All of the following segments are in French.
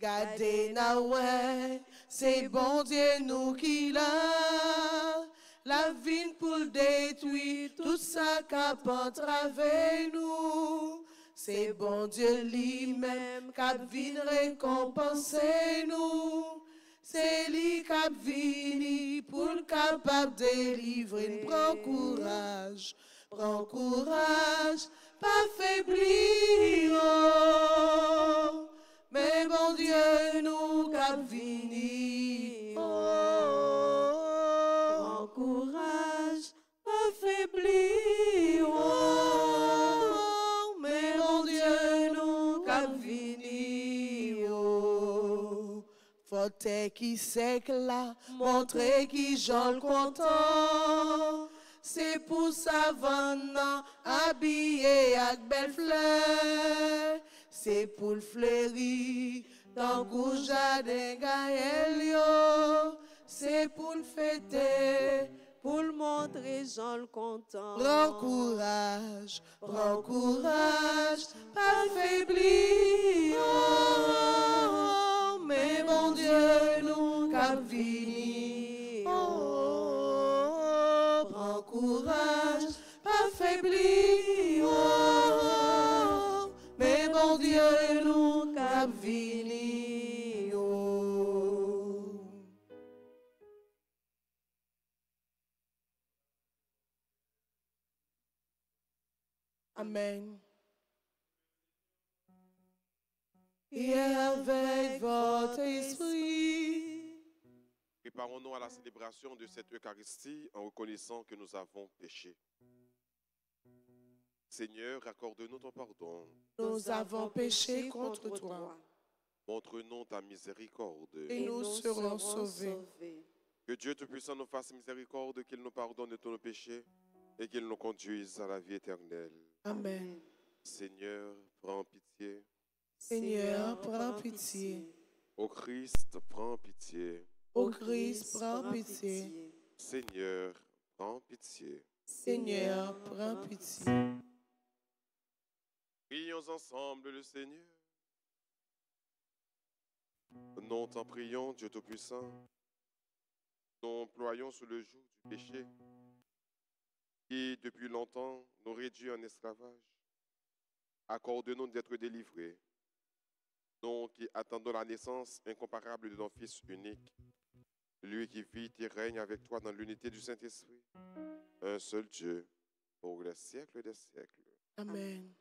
Gardez na ouais, c'est bon Dieu nous qui l'a. La vie pour le détruire, tout ça qu'a entravé nous. C'est bon Dieu lui-même qu'a vient récompenser nous. C'est lui qu'a vini pour le capable délivrer. Prends courage, pas faiblir. Oh. Mais bon Dieu nous qu'a vini. Prends courage, pas faiblir. Oh. Mais bon Dieu nous qu'a vini. Oh. Faut qui c'est que là, montrer qui j'en le content. C'est pour sa vanne habillé avec belle fleur. C'est pour le fleuri dans le jardin Gaël. C'est pour le fêter, pour le montrer j'en le content. Prends courage, pas faiblir. Oh, mais bon Dieu nous qu'a vini. Oh, prends courage, pas faiblir. Oh, mais bon Dieu nous qu'a vini. Oh. Amen. Et avec votre esprit. Préparons-nous à la célébration de cette Eucharistie en reconnaissant que nous avons péché. Seigneur, accorde-nous ton pardon. Nous avons péché contre toi. Montre-nous ta miséricorde. Et nous serons sauvés. Que Dieu Tout-Puissant nous fasse miséricorde, qu'il nous pardonne de tous nos péchés et qu'il nous conduise à la vie éternelle. Amen. Seigneur, prends pitié. Seigneur, prends pitié. Ô Christ, prends pitié. Ô Christ, prends pitié. Seigneur, prends pitié. Seigneur, prends pitié. Prions ensemble le Seigneur. Nous t'en prions, Dieu Tout-Puissant. Nous employons sous le joug du péché qui, depuis longtemps, nous réduit en esclavage. Accorde-nous d'être délivrés. Nous qui attendons la naissance incomparable de ton Fils unique, lui qui vit et règne avec toi dans l'unité du Saint-Esprit, un seul Dieu, pour les siècles des siècles. Amen.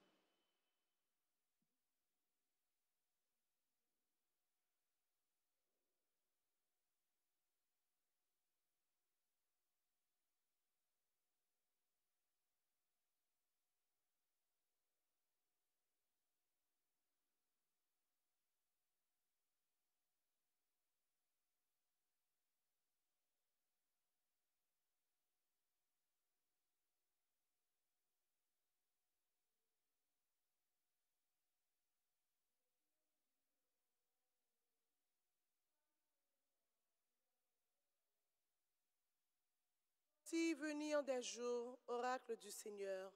Si venir des jours, oracle du Seigneur,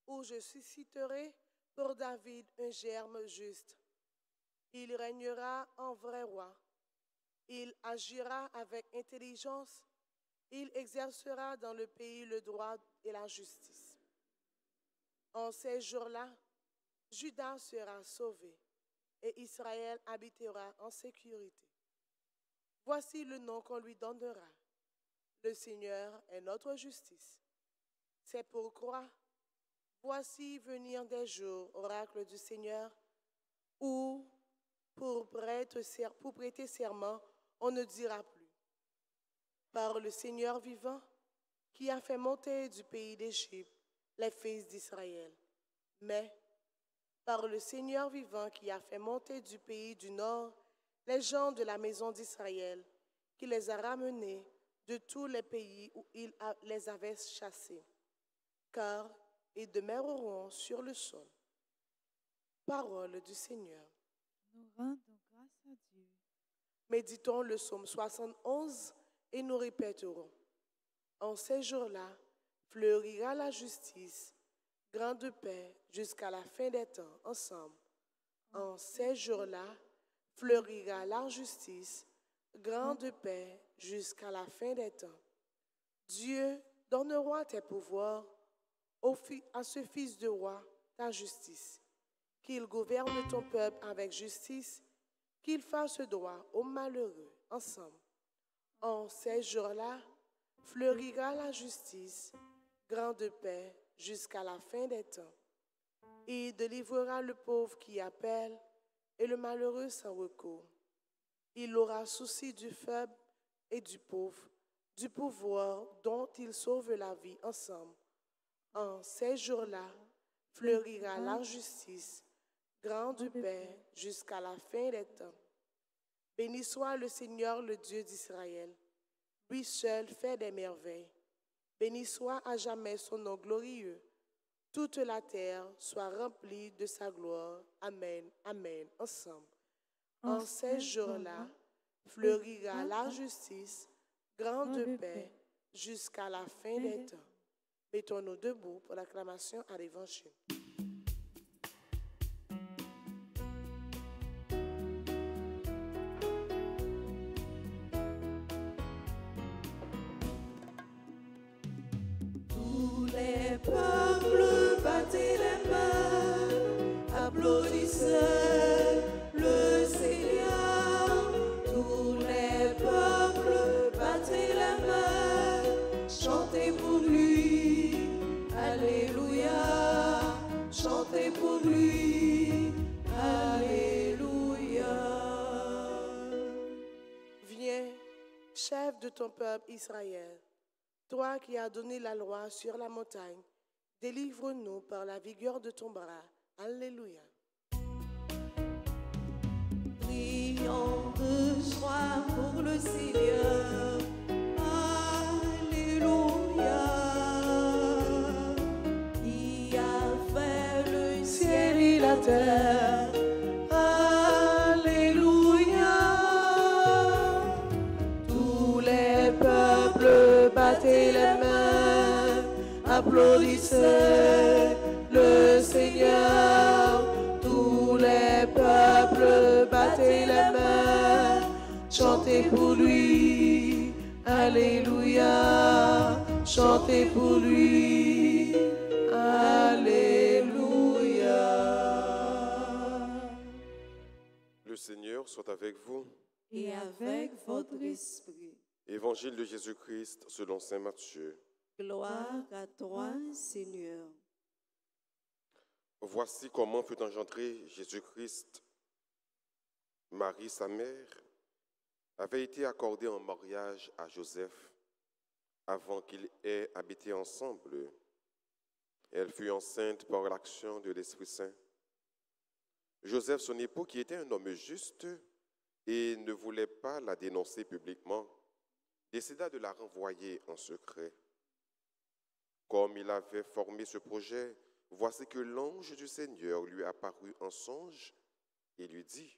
où je susciterai pour David un germe juste. Il régnera en vrai roi. Il agira avec intelligence. Il exercera dans le pays le droit et la justice. En ces jours-là, Juda sera sauvé et Israël habitera en sécurité. Voici le nom qu'on lui donnera. Le Seigneur est notre justice. C'est pourquoi, voici venir des jours, oracle du Seigneur, où, pour prêter serment, on ne dira plus. Par le Seigneur vivant, qui a fait monter du pays d'Égypte les fils d'Israël. Mais, par le Seigneur vivant, qui a fait monter du pays du nord les gens de la maison d'Israël, qui les a ramenés de tous les pays où il les avait chassés, car ils demeureront sur le sol. Parole du Seigneur. Nous rendons grâce à Dieu. Méditons le psaume 71 et nous répéterons. En ces jours-là, fleurira la justice, grande paix jusqu'à la fin des temps, ensemble. En ces jours-là, fleurira la justice, grande paix jusqu'à la fin des temps. Dieu donnera tes pouvoirs à ce fils de roi, ta justice, qu'il gouverne ton peuple avec justice, qu'il fasse droit aux malheureux ensemble. En ces jours-là, fleurira la justice, grande paix jusqu'à la fin des temps. Il délivrera le pauvre qui appelle et le malheureux sans recours. Il aura souci du faible et du pauvre, du pouvoir dont il sauve la vie ensemble. En ces jours-là, fleurira la justice, grande paix jusqu'à la fin des temps. Béni soit le Seigneur, le Dieu d'Israël. Lui seul fait des merveilles. Béni soit à jamais son nom glorieux. Toute la terre soit remplie de sa gloire. Amen, amen, ensemble. En ces jours-là, fleurira la justice, grande paix, jusqu'à la fin des temps. Mettons-nous debout pour l'acclamation à l'Évangile. Tous les peuples battez les mains, applaudissez le Seigneur. Tous les peuples battez les mains, chantez pour lui, alléluia. Chantez pour lui, alléluia. Viens, chef de ton peuple Israël, toi qui as donné la loi sur la montagne, délivre-nous par la vigueur de ton bras. Alléluia. Prions de joie pour le Seigneur. Alléluia. Qui a fait le ciel et la terre. Alléluia. Tous les peuples battez les mains, applaudissez le Seigneur. Tous les peuples battez les mains, chantez pour lui, alléluia. Chantez pour lui, alléluia. Le Seigneur soit avec vous. Et avec votre esprit. Évangile de Jésus-Christ selon saint Matthieu. Gloire à toi, Seigneur. Voici comment fut engendré Jésus-Christ. Marie, sa mère, avait été accordée en mariage à Joseph avant qu'ils aient habité ensemble. Elle fut enceinte par l'action de l'Esprit Saint. Joseph, son époux, qui était un homme juste et ne voulait pas la dénoncer publiquement, décida de la renvoyer en secret. Comme il avait formé ce projet, voici que l'ange du Seigneur lui apparut en songe et lui dit :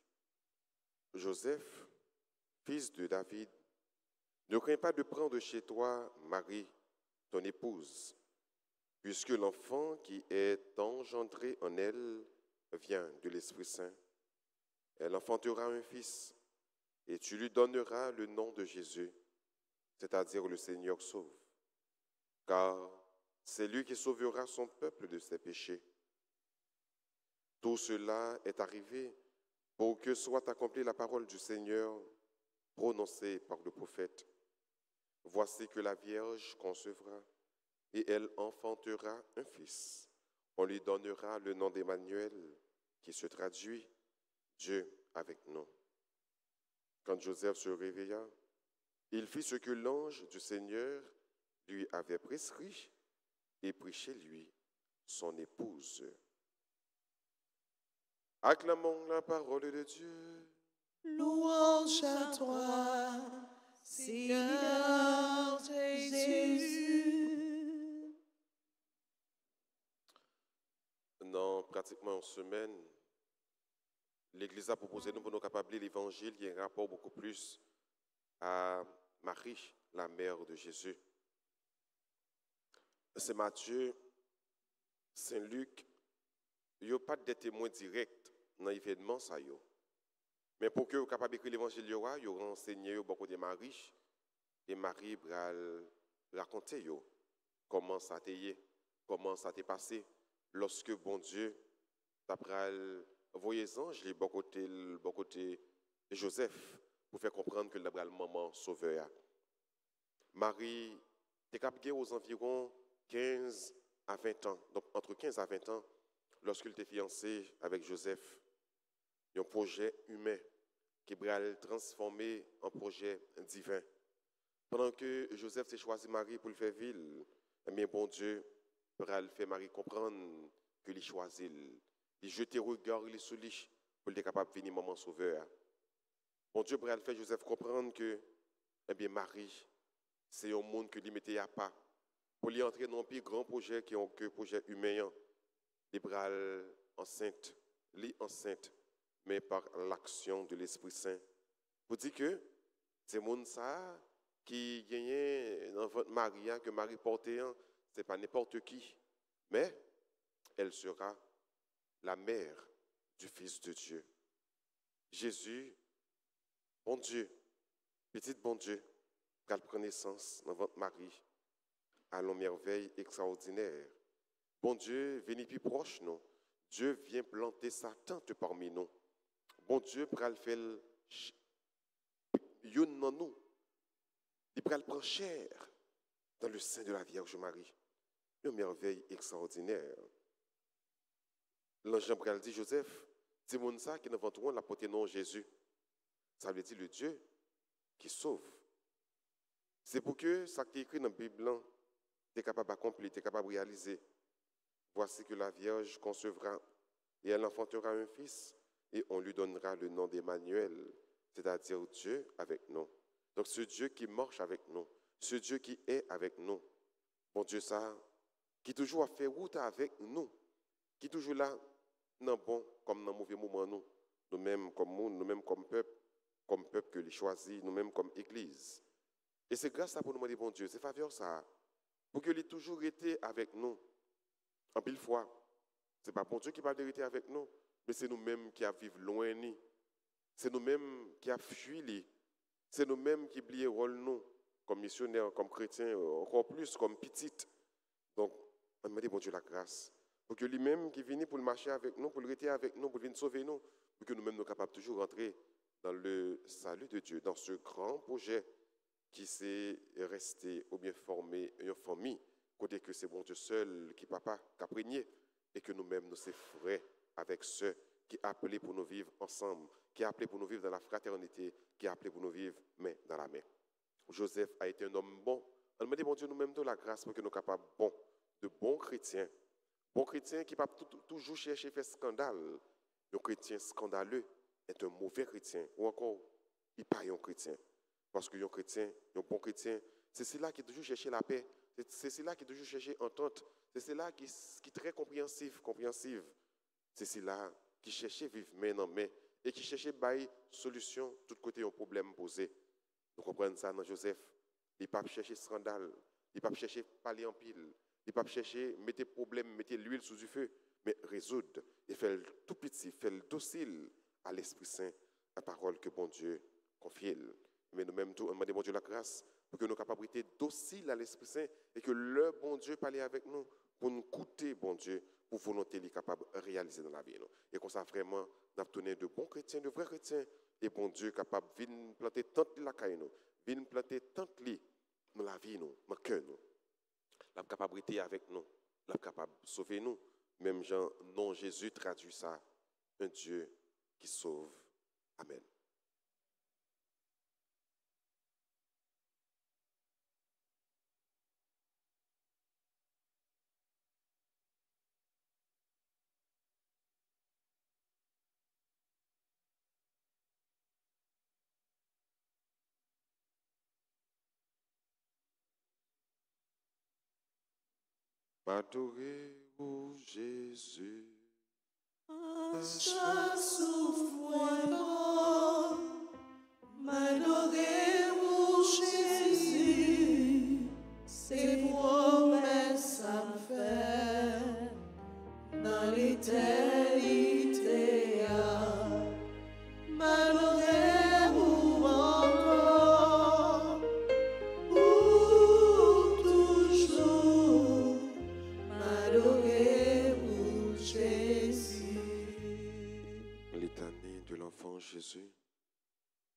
« Joseph, fils de David, ne crains pas de prendre chez toi Marie, ton épouse, puisque l'enfant qui est engendré en elle vient de l'Esprit Saint. Elle enfantera un fils, et tu lui donneras le nom de Jésus, c'est-à-dire le Seigneur sauve, car c'est lui qui sauvera son peuple de ses péchés. Tout cela est arrivé pour que soit accomplie la parole du Seigneur prononcée par le prophète. Voici que la Vierge concevra et elle enfantera un fils. On lui donnera le nom d'Emmanuel, qui se traduit Dieu avec nous. Quand Joseph se réveilla, il fit ce que l'ange du Seigneur lui avait prescrit et prit chez lui son épouse. Acclamons la parole de Dieu. Louange à toi, Seigneur Jésus. Dans pratiquement une semaine, l'Église a proposé nous pour nous capables de l'Évangile qui a un rapport beaucoup plus à Marie, la mère de Jésus. C'est Matthieu, Saint Luc, il n'y a pas de témoins directs dans l'événement. Mais pour que vous capable d'écrire l'évangile, il y aura enseigné beaucoup de Marie. Et Marie va raconter comment ça t'est, comment ça t'est passé lorsque bon Dieu t'a envoyé les anges, les côté Joseph, pour faire comprendre que le maman sauveur. Marie était capable aux environs 15 à 20 ans, donc entre 15 à 20 ans, lorsqu'il était fiancé avec Joseph, un projet humain qui va transformer en projet divin. Pendant que Joseph s'est choisi Marie pour le faire ville, eh bien, bon Dieu va le faire Marie comprendre que il choisit, il jette regard sur lui pour être capable de venir maman sauveur. Bon Dieu va le faire Joseph comprendre que eh bien, Marie, c'est un monde que lui mettait à pas pour lui entrer dans un plus grand projet qui est un projet humain. Il va enceinte, mais par l'action de l'Esprit Saint. Pour dire que c'est monde ça qui gagnait dans votre Marie, que Marie portait, ce n'est pas n'importe qui, mais elle sera la mère du Fils de Dieu. Jésus, bon Dieu, petit bon Dieu, qu'elle prenne naissance dans votre Marie, à l'on merveille extraordinaire. Bon Dieu, venez plus proche nous. Dieu vient planter sa tente parmi nous. Bon Dieu, pral faire youn dans nous. Il pral prendre chair dans le sein de la Vierge Marie. Une merveille extraordinaire. L'ange pral dit Joseph, c'est mon ça qui nous venteront la portée nom Jésus. Ça veut dire le Dieu qui sauve. C'est pour que ça qui est écrit dans la Bible, tu es capable d'accomplir, tu es capable de réaliser. Voici que la Vierge concevra et elle enfantera un fils et on lui donnera le nom d'Emmanuel, c'est-à-dire Dieu avec nous. Donc ce Dieu qui marche avec nous, ce Dieu qui est avec nous, bon Dieu ça, qui toujours a fait route avec nous, qui toujours là, dans bon comme dans mauvais moment nous-mêmes comme monde, nous-mêmes comme peuple que lui choisit, nous-mêmes comme église. Et c'est grâce à ça pour nous demander bon Dieu, c'est faveur ça, pour qu'il ait toujours été avec nous. En pile fois, ce n'est pas bon Dieu qui va rester avec nous, mais c'est nous-mêmes qui vivons loin. C'est nous-mêmes qui avons fui. C'est nous-mêmes qui oublions le rôle nous, comme missionnaires, comme chrétiens, encore plus comme petites. Donc, on me dit bon Dieu la grâce. Pour que lui-même qui vient pour marcher avec nous, pour rester avec nous, pour venir sauver nous, pour que nous-mêmes nous capables toujours rentrer dans le salut de Dieu, dans ce grand projet qui s'est resté ou bien formé une famille. Côté que c'est bon Dieu seul qui papa qui a prégné et que nous-mêmes nous sommes frères avec ceux qui ont appelé pour nous vivre ensemble, qui ont appelé pour nous vivre dans la fraternité, qui ont appelé pour nous vivre main dans la main. Joseph a été un homme bon. On me dit bon Dieu nous-mêmes de la grâce pour que nous soyons capables de bons chrétiens qui ne peuvent pas toujours chercher à faire scandale. Un chrétien scandaleux est un mauvais chrétien ou encore il n'est pas un chrétien. Parce qu'un chrétien, un bon chrétien, c'est celui-là qui toujours cherche la paix. C'est celui-là qui toujours cherche entente. C'est celui-là qui est très compréhensive. C'est celui-là qui cherche vivre main dans main et qui cherche bailler solution tout côté un problème posé. Nous comprenons ça dans Joseph. Il ne peut pas chercher scandale. Il ne peut pas chercher parler en pile. Il ne peut pas chercher mettre problème, mettre l'huile sous du feu, mais résoudre et faire tout petit, faire docile à l'Esprit Saint, la parole que bon Dieu confie. Mais nous-mêmes, on demande bon Dieu la grâce pour que nous capables d'être dociles à l'Esprit Saint et que le bon Dieu parle avec nous pour nous coûter, bon Dieu, pour volonté les capable de réaliser dans la vie. Et qu'on soit vraiment d'obtenir de bons chrétiens, de vrais chrétiens, et bon Dieu capable de venir planter tant de la caille, venir planter tant de dans la vie, dans le cœur. La capacité avec nous, la capable de sauver nous. Même Jean, non, Jésus traduit ça, un Dieu qui sauve. Amen. M'adorez-vous, Jésus. À chaque souffle, m'adorez-vous, Jésus. Ses promesses à me faire dans l'éternité. M'adorez-vous, de l'enfant Jésus.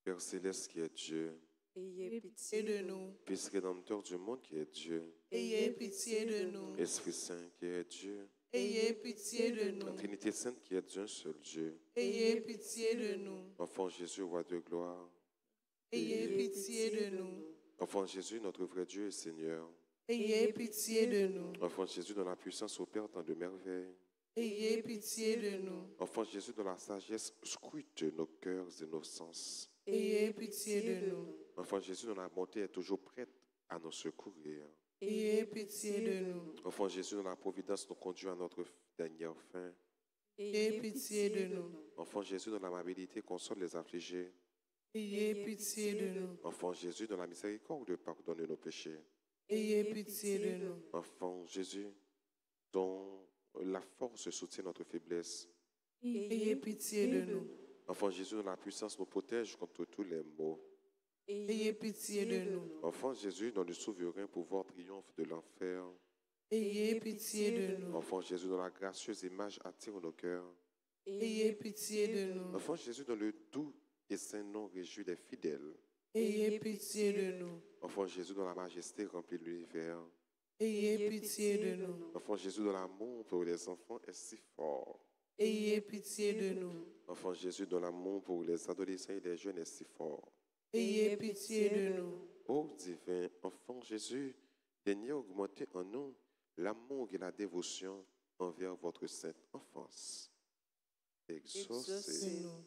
Père céleste qui est Dieu, ayez pitié de nous. Fils rédempteur du monde qui est Dieu, Ayez pitié de nous. Esprit Saint qui est Dieu, Ayez pitié de la nous. Trinité Sainte qui est d'un seul Dieu. Ayez pitié de nous. Enfant Jésus, roi de gloire. Ayez pitié de nous. Enfant Jésus, notre vrai Dieu et Seigneur. Ayez pitié de nous. Enfant Jésus, dont la puissance opère tant de merveilles. Ayez pitié de nous. Enfant Jésus, dont la sagesse scrute nos cœurs et nos sens. Ayez pitié de nous. Enfant Jésus, dont la bonté est toujours prête à nous secourir. Ayez pitié de nous. Enfant Jésus, dont la providence nous conduit à notre dernière fin. Ayez pitié de nous. Enfant Jésus, dont l'amabilité console les affligés. Ayez pitié de nous. Enfant Jésus, dont la miséricorde pardonne nos péchés. Ayez pitié de nous. Enfant Jésus, dont la force soutient notre faiblesse. Ayez pitié de nous. Enfant Jésus, dont la puissance nous protège contre tous les maux. Ayez pitié de nous. Enfant Jésus, dont le souverain pouvoir triomphe de l'enfer. Ayez pitié de nous. Enfant Jésus, dont la gracieuse image attire nos cœurs. Ayez pitié de nous. Enfant Jésus, dont le doux et saint nom réjouit les fidèles. Ayez pitié de nous. Enfant Jésus, dont la majesté remplit l'univers. Ayez pitié de nous. Enfant Jésus, dont l'amour pour les enfants est si fort. Ayez pitié de nous. Enfant Jésus, dont l'amour pour les adolescents et les jeunes est si fort. Ayez pitié de nous. Ô divin enfant Jésus, daignez augmenter en nous l'amour et la dévotion envers votre sainte enfance. Exaucez-nous.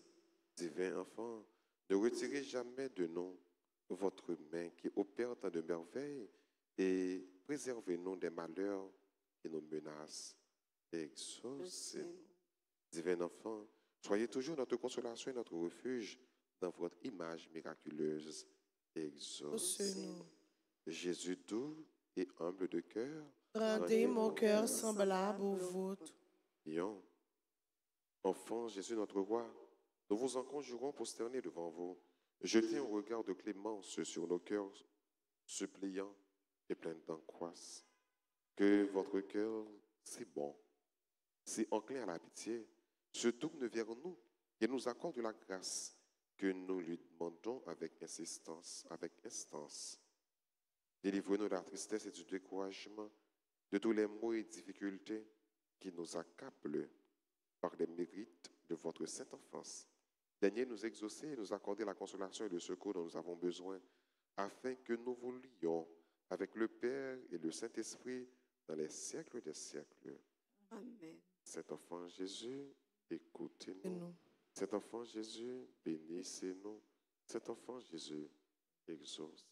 Divin enfant, ne retirez jamais de nous votre main qui opère tant de merveilles et préservez-nous des malheurs qui nous menacent. Exaucez-nous. Divin enfant, soyez toujours notre consolation et notre refuge dans votre image miraculeuse. Exaucez-nous. Jésus doux et humble de cœur, Rendez mon cœur semblable au vôtre. prions. Enfant Jésus notre roi, nous vous en conjurons prosternés devant vous. Jetez un regard de clémence sur nos cœurs suppliants et pleins d'angoisse. Que votre cœur, si bon, si enclin à la pitié, se tourne vers nous et nous accorde la grâce que nous lui demandons avec insistance, avec instance. Délivrez-nous de la tristesse et du découragement, de tous les maux et difficultés qui nous accablent par les mérites de votre sainte enfance. Daignez nous exaucer et nous accorder la consolation et le secours dont nous avons besoin, afin que nous vous lions avec le Père et le Saint-Esprit dans les siècles des siècles. Amen. Cet enfant Jésus, écoutez-nous. Cet enfant Jésus, bénissez-nous. Cet enfant Jésus, exauce.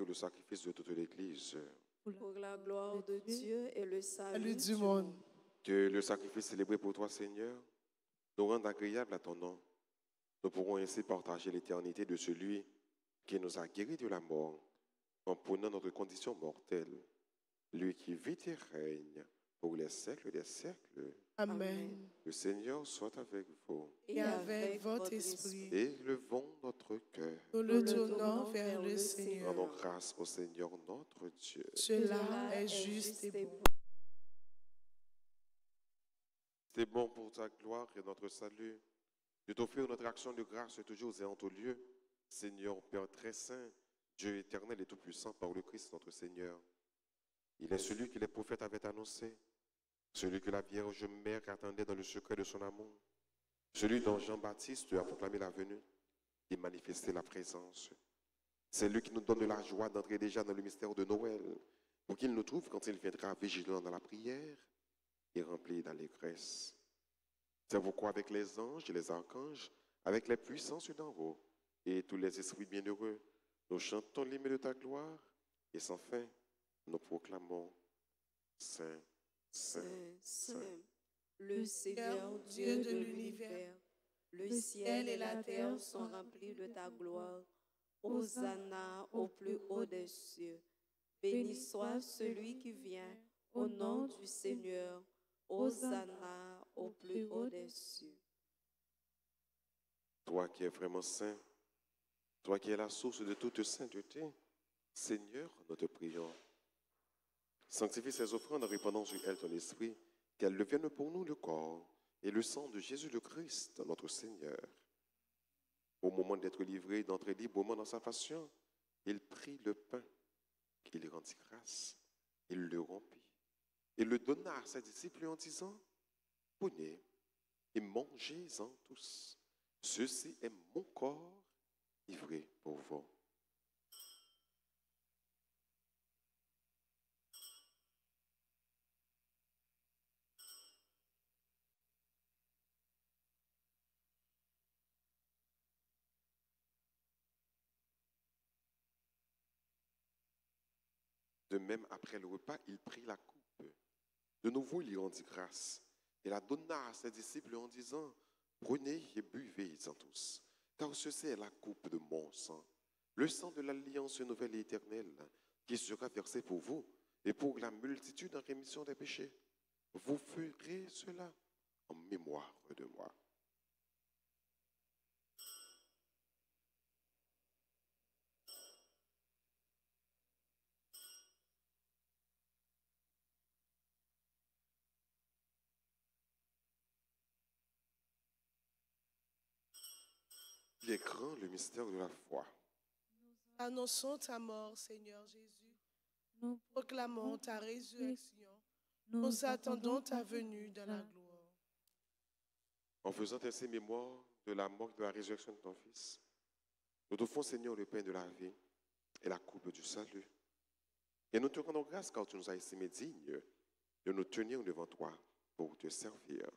offrir le sacrifice de toute l'Église. pour la gloire de Dieu et le Salut salut du monde. Que le sacrifice célébré pour toi, Seigneur, nous rende agréable à ton nom. Nous pourrons ainsi partager l'éternité de celui qui nous a guéris de la mort en prenant notre condition mortelle. Lui qui vit et règne pour les siècles des siècles. Amen. Le Seigneur soit avec vous. Et avec votre esprit, Élevons notre cœur. nous le tournons vers le Seigneur. Rendons grâce au Seigneur notre Dieu. Cela est juste et bon. C'est bon pour ta gloire et notre salut de t'offrir notre action de grâce toujours et en tout lieu. Seigneur, Père très saint, Dieu éternel et tout-puissant par le Christ notre Seigneur. Il est celui que les prophètes avaient annoncé, celui que la Vierge Mère attendait dans le secret de son amour, celui dont Jean-Baptiste a proclamé la venue et manifesté la présence. C'est lui qui nous donne la joie d'entrer déjà dans le mystère de Noël, pour qu'il nous trouve quand il viendra vigilant dans la prière et rempli d'allégresse. C'est pourquoi avec les anges et les archanges, avec les puissances d'en haut et tous les esprits bienheureux, nous chantons l'hymne de ta gloire et sans fin, nous proclamons Saint, Saint, Saint. Le Seigneur Dieu de l'univers, le ciel et la terre sont remplis de ta gloire. Hosanna au plus haut des cieux. Béni soit celui qui vient au nom du Seigneur. Hosanna au plus haut des cieux. Toi qui es vraiment saint, toi qui es la source de toute sainteté, Seigneur, nous te prions. Sanctifie ces offrandes en répandant sur elles ton esprit, qu'elles deviennent pour nous le corps et le sang de Jésus le Christ, notre Seigneur. Au moment d'être livré, d'entrer librement dans sa passion, il prit le pain, il rendit grâce, il le rompit, et le donna à ses disciples en disant, prenez et mangez-en tous. Ceci est mon corps livré pour vous. De même, après le repas, il prit la coupe. De nouveau, il y rendit grâce et la donna à ses disciples en disant, prenez et buvez-en tous, car ceci est la coupe de mon sang, le sang de l'alliance nouvelle et éternelle, qui sera versé pour vous et pour la multitude en rémission des péchés. Vous ferez cela en mémoire de moi. Il est grand le mystère de la foi. Annonçons ta mort, Seigneur Jésus. Nous Proclamons ta résurrection. Nous attendons ta venue dans la gloire. En faisant ainsi mémoire de la mort et de la résurrection de ton Fils, nous t'offrons, Seigneur, le pain de la vie et la coupe du salut. Et nous te rendons grâce car tu nous as estimés dignes de nous tenir devant toi pour te servir.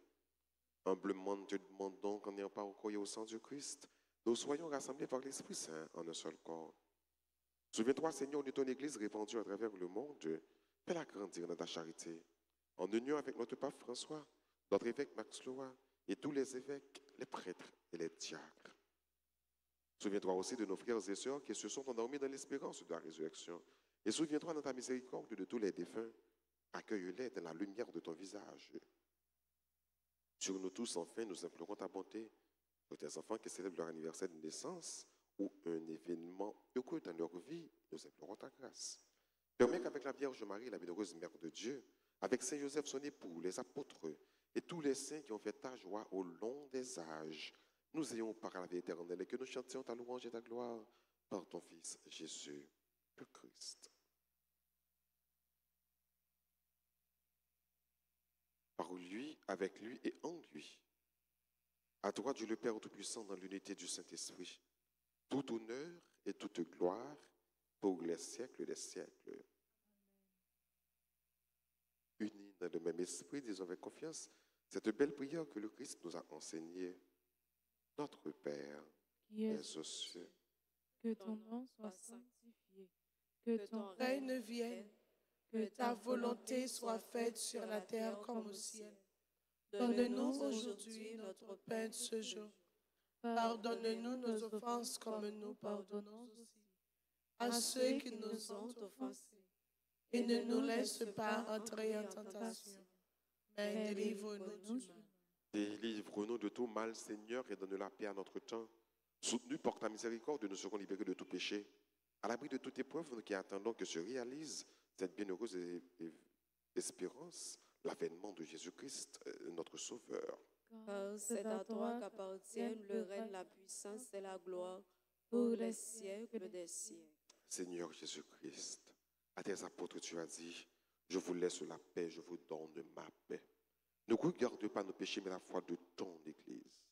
Humblement, nous te demandons qu'en n'ayant pas recouru au sang du Christ, nous soyons rassemblés par l'Esprit Saint en un seul corps. Souviens-toi, Seigneur, de ton Église répandue à travers le monde. Fais-la grandir dans ta charité. En union avec notre pape François, notre évêque Max Loa et tous les évêques, les prêtres et les diacres. Souviens-toi aussi de nos frères et sœurs qui se sont endormis dans l'espérance de la résurrection. Et souviens-toi dans ta miséricorde de tous les défunts. Accueille-les dans la lumière de ton visage. Sur nous tous, enfin, nous implorons ta bonté. Pour tes enfants qui célèbrent leur anniversaire de naissance ou un événement heureux dans leur vie, nous implorons ta grâce. Permets qu'avec la Vierge Marie, la bienheureuse Mère de Dieu, avec Saint Joseph son époux, les apôtres et tous les saints qui ont fait ta joie au long des âges, nous ayons par la vie éternelle et que nous chantions ta louange et ta gloire par ton Fils Jésus le Christ. Par lui, avec lui et en lui. À toi, Dieu le Père Tout-Puissant, dans l'unité du Saint-Esprit, tout honneur et toute gloire pour les siècles des siècles. Unis dans le même esprit, disons avec confiance cette belle prière que le Christ nous a enseignée. Notre Père, qui es est aux cieux, que ton nom soit sanctifié, que ton règne vienne, que ta volonté soit faite sur la terre comme au ciel. Donne-nous aujourd'hui notre pain de ce jour. Pardonne-nous nos offenses comme nous pardonnons aussi à ceux qui nous ont offensés. Et ne nous laisse pas entrer en tentation, mais délivre-nous du mal. Délivre-nous de tout mal, Seigneur, et donne la paix à notre temps. Soutenu par ta miséricorde, nous serons libérés de tout péché. À l'abri de toute épreuve, nous qui attendons que se réalise cette bienheureuse espérance, l'avènement de Jésus-Christ, notre Sauveur. Car c'est à toi qu'appartiennent le règne, la puissance et la gloire pour les siècles des siècles. Seigneur Jésus-Christ, à tes apôtres, tu as dit, je vous laisse la paix, je vous donne ma paix. Ne regarde pas nos péchés, mais la foi de ton Église.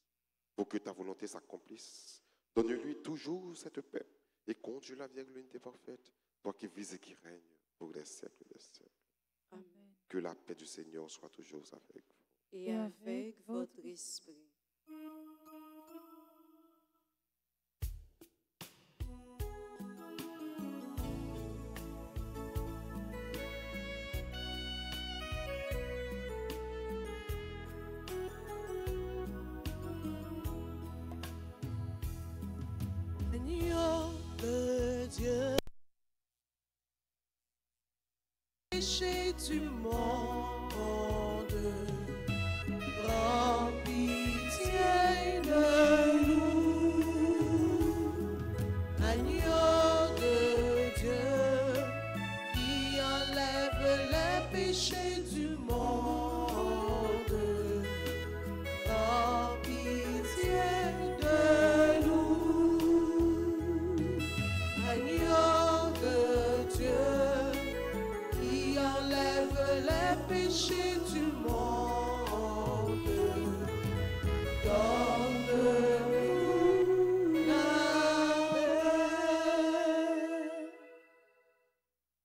Pour que ta volonté s'accomplisse, donne-lui toujours cette paix et conduis-la vers l'unité parfaite, toi qui vis et qui règnes pour les siècles des siècles. Amen. Que la paix du Seigneur soit toujours avec vous. Et avec votre esprit. Agneau de Dieu, péché du monde, prends pitié de nous. Agneau de Dieu, qui enlève les péchés du monde, prends pitié de nous. Agneau de Dieu, qui enlève les péchés du monde, donne-nous la paix.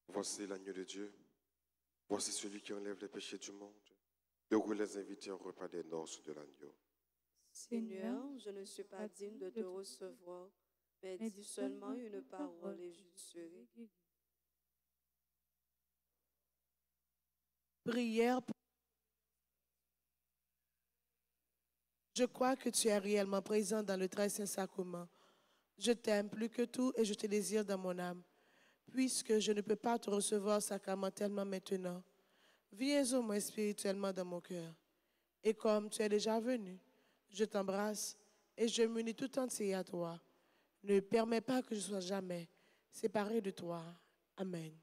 Voici l'agneau de Dieu. Voici celui qui enlève les péchés du monde. Heureux les invités au repas des noces de l'agneau. Seigneur, je ne suis pas digne de te recevoir, mais dis seulement une parole et je serai guéri. Prière. Je crois que tu es réellement présent dans le très saint sacrement. Je t'aime plus que tout et je te désire dans mon âme. Puisque je ne peux pas te recevoir sacramentellement maintenant, viens au moins spirituellement dans mon cœur. Et comme tu es déjà venu, je t'embrasse et je m'unis tout entier à toi. Ne permets pas que je sois jamais séparé de toi. Amen.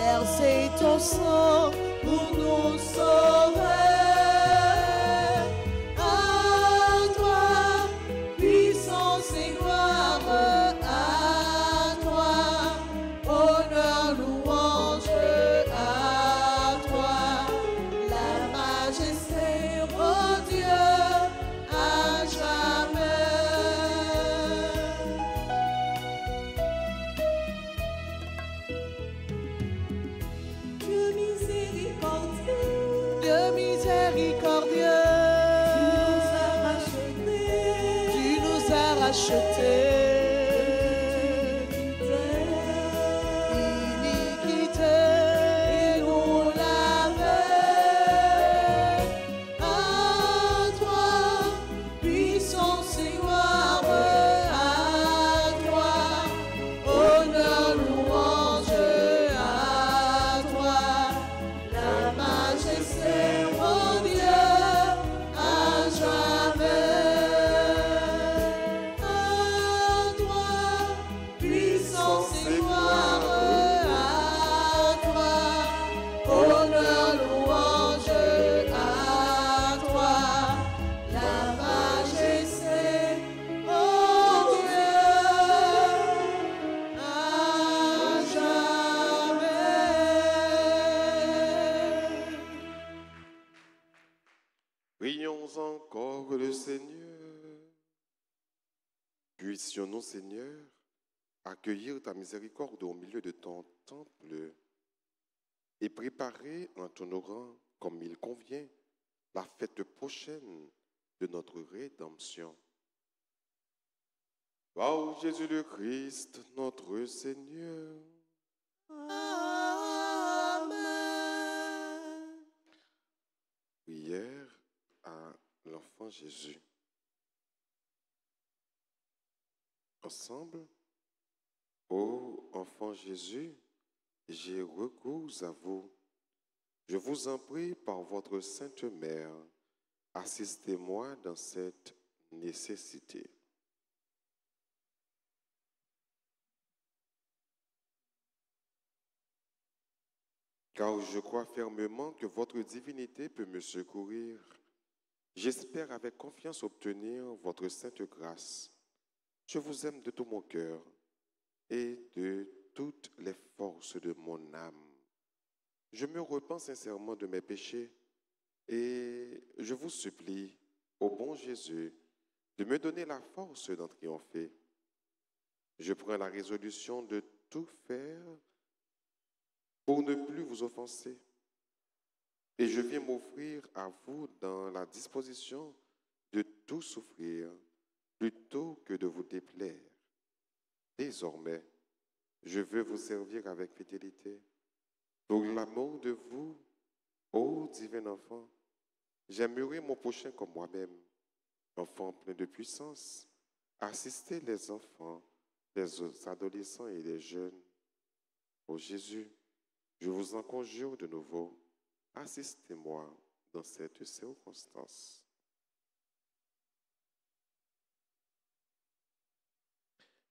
versé ton sang pour nous sauver. À toi, puissance et gloire, à toi, honneur, louange, à toi, la majesté, oh Dieu, à jamais. Dieu miséricordieux, Dieu miséricordieux, tu nous as rachetés. Iniquité nous lavait. À toi, puissance et gloire, à toi, honneur, louange, à toi, la majesté, oh Dieu, à jamais. À toi, puissance et gloire, à toi, honneur, louange, à toi, la majesté, oh Dieu, à jamais. Prions encore le Seigneur. Puissions-nous, Seigneur, accueillir ta miséricorde au milieu de ton temple et préparer en ton honorant, comme il convient, la fête prochaine de notre rédemption. Par Jésus le Christ, notre Seigneur. Amen. Prière à l'enfant Jésus. Ensemble, ô enfant Jésus, j'ai recours à vous. Je vous en prie par votre Sainte Mère, assistez-moi dans cette nécessité. Car je crois fermement que votre divinité peut me secourir. J'espère avec confiance obtenir votre sainte grâce. Je vous aime de tout mon cœur et de toutes les forces de mon âme. Je me repens sincèrement de mes péchés et je vous supplie, ô bon Jésus, de me donner la force d'en triompher. Je prends la résolution de tout faire pour ne plus vous offenser. Et je viens m'offrir à vous dans la disposition de tout souffrir plutôt que de vous déplaire. Désormais, je veux vous servir avec fidélité. Pour l'amour de vous, ô divin enfant, j'aimerais mon prochain comme moi-même, enfant plein de puissance, assister les enfants, les adolescents et les jeunes. Ô Jésus, je vous en conjure de nouveau, assistez-moi dans cette circonstance.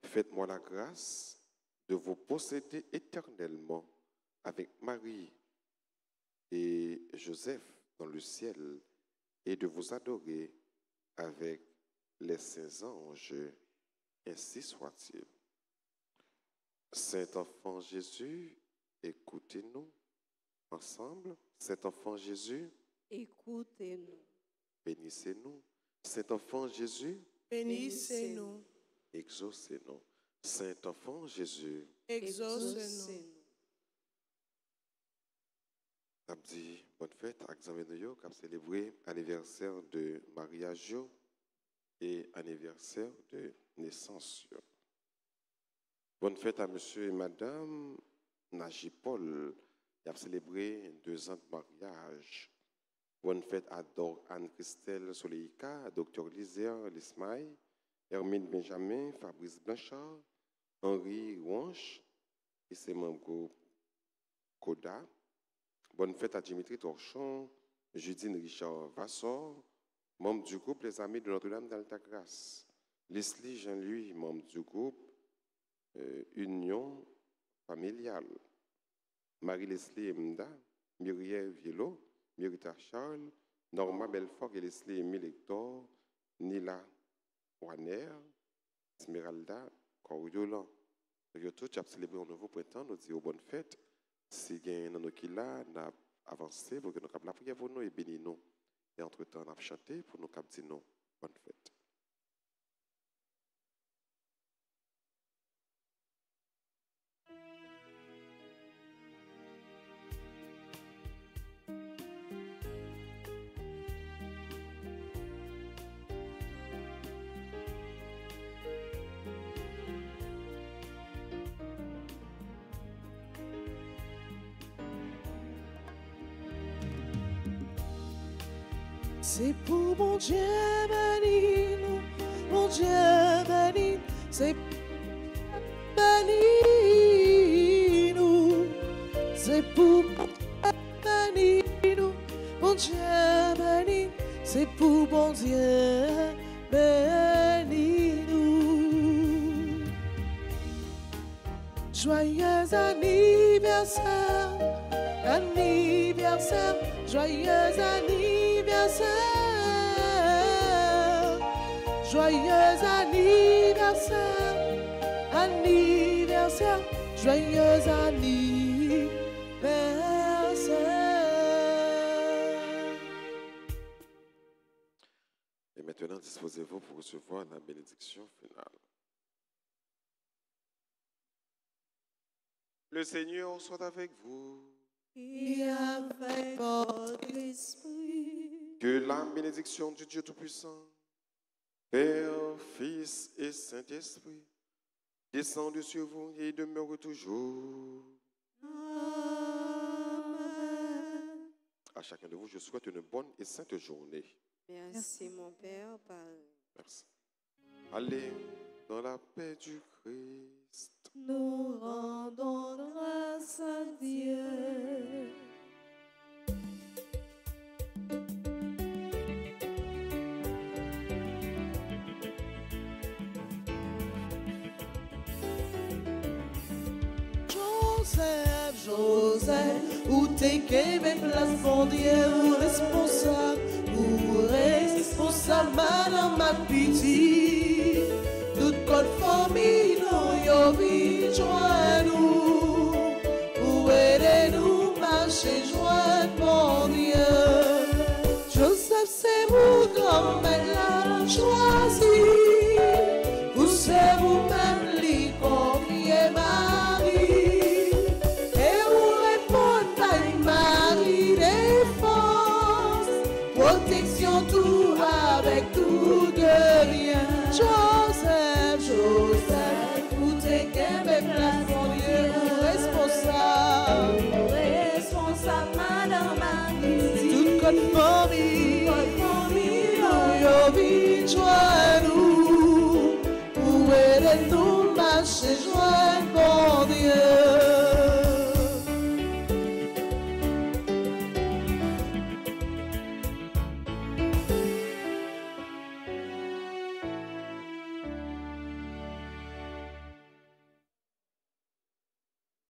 Faites-moi la grâce de vous posséder éternellement avec Marie et Joseph dans le ciel et de vous adorer avec les saints anges. Ainsi soit-il. Saint enfant Jésus, écoutez-nous ensemble. Saint enfant Jésus, écoutez-nous. bénissez-nous. Saint enfant Jésus, Bénissez-nous, exaucez-nous. Saint enfant Jésus, exaucez-nous. Abdi, bonne fête, examen cap célébrer anniversaire de mariage et anniversaire de naissance. Bonne fête à monsieur et madame Nagy Paul, qui a célébré 2 ans de mariage. Bonne fête à Anne-Christelle Soleika, Dr Lizer Lismaï, Hermine Benjamin, Fabrice Blanchard, Henri Wanche, et ses membres groupe Koda. Bonne fête à Dimitri Torchon, Judine Richard Vassor, membre du groupe Les Amis de Notre-Dame d'Altagrace. Leslie Jean-Louis, membre du groupe Union Familiale. Marie-Leslie Mda, Muriel Vielo, Myrita Charles, Norma Belfort et Leslie Emile Hector, Nila Warner, Esmeralda Coriolan. Nous tous avons célébré un nouveau printemps, nous disons bonne fête. Si nous avons qui là, nous avons avancé pour que nous avons la prière pour nous et béni nous. Et entre-temps, nous avons chanté pour nous dire nous bonne fête. C'est pour mon Dieu béni, nous, mon Dieu béni, c'est béni, nous, c'est pour mon Dieu béni, nous, mon Dieu béni, c'est pour mon Dieu béni, nous. Joyeux anniversaire, anniversaire, joyeux anniversaire, joyeux anniversaire, anniversaire, joyeux anniversaire. Et maintenant, disposez-vous pour recevoir la bénédiction finale. Le Seigneur soit avec vous. Et avec votre esprit. Que la bénédiction du Dieu Tout-Puissant, Père, Fils et Saint-Esprit, descende sur vous et demeure toujours. Amen. À chacun de vous, je souhaite une bonne et sainte journée. Merci mon Père. Merci. Allez dans la paix du Christ. Nous rendons grâce à Dieu. Joseph, Joseph, où t'es qu'est mes places, mon Dieu, ou responsable, madame ma pitié, toute code famille, nous, yo, vi, joins-nous, pour aider nous, marcher, joindre, mon Dieu. Joseph, c'est vous, grand-mère, l'a choisi, vous, c'est vous-même, l'y confier, Marie, et vous répondez, Marie, Marie, défense, protection, tout avec tout devient. Joseph, Joseph, vous t'es qu'un mes places, mon Dieu, responsable, Responsable, madame Marie. toute confiance.